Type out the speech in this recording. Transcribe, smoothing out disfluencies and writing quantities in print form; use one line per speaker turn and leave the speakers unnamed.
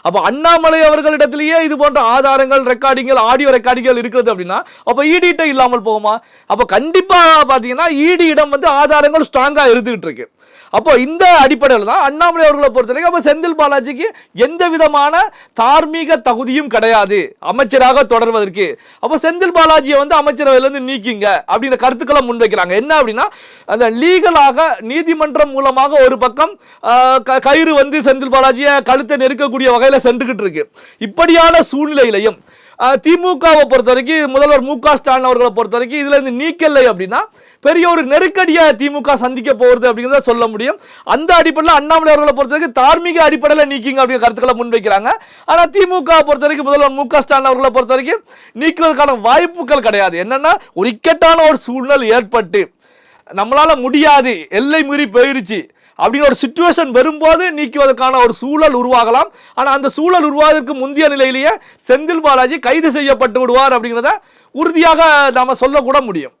அப்ப அண்ணாமலை அவர்களிடத்திலேயே இது போன்ற ஆதாரங்கள், ரெக்கார்டிங்கள், ஆடியோ ரெக்கார்டிங்கள் இருக்கிறது அப்படின்னா அப்ப ஈடிட்ட இல்லாமல் போகுமா? அப்ப கண்டிப்பா பாத்தீங்கன்னா ஈடியிடம் ஆதாரங்கள் ஸ்ட்ராங்கா இருந்துகிட்டு இருக்கு. அப்போ இந்த அடிப்படையில் தான் அண்ணாமலை அவர்களை பொறுத்தவரைக்கும் அப்ப செந்தில் பாலாஜிக்கு எந்த விதமான தார்மீக தகுதியும் கிடையாது அமைச்சராக தொடர்வதற்கு. அப்ப செந்தில் பாலாஜியை அமைச்சரவையிலிருந்து நீக்கிங்க அப்படின்ற கருத்துக்களை முன்வைக்கிறாங்க. என்ன அப்படின்னா அந்த லீகலாக நீதிமன்றம் மூலமாக ஒரு பக்கம் கயிறு செந்தில் பாலாஜியை கழுத்தை நெருக்கக்கூடிய வகையில் சென்றுகிட்டு இருக்கு. இப்படியான சூழ்நிலையிலையும் திமுகவை பொறுத்த வரைக்கும் முதல்வர் மு.க. ஸ்டாலின் அவர்களை பொறுத்த வரைக்கும் இதுல இருந்து நீக்கலை அப்படின்னா பெரிய ஒரு நெருக்கடியா திமுக சந்திக்க போகிறது அப்படிங்கிறத சொல்ல முடியும். அந்த அடிப்படையில் அண்ணாமலை அவர்களை பொறுத்த வரைக்கும் தார்மீக அடிப்படையில் நீக்கிங்க அப்படிங்கிற கருத்துக்களை முன்வைக்கிறாங்க. ஆனா திமுக பொறுத்த வரைக்கும் முதல்வர் மு.க. ஸ்டாலின் அவர்களை பொறுத்த வரைக்கும் நீக்குவதற்கான வாய்ப்புகள் கிடையாது. என்னன்னா ஒரு இக்கட்டான ஒரு சூழ்நிலை ஏற்பட்டு நம்மளால முடியாது, எல்லை மீறி போயிருச்சு அப்படிங்கிற ஒரு சிச்சுவேஷன் வரும்போது நீக்குவதற்கான ஒரு சூழல் உருவாகலாம். ஆனா அந்த சூழல் உருவாவதற்கு முந்தைய நிலையிலேயே செந்தில் பாலாஜி கைது செய்யப்பட்டு விடுவார் அப்படிங்கிறத உறுதியாக நாம சொல்லக்கூட முடியும்.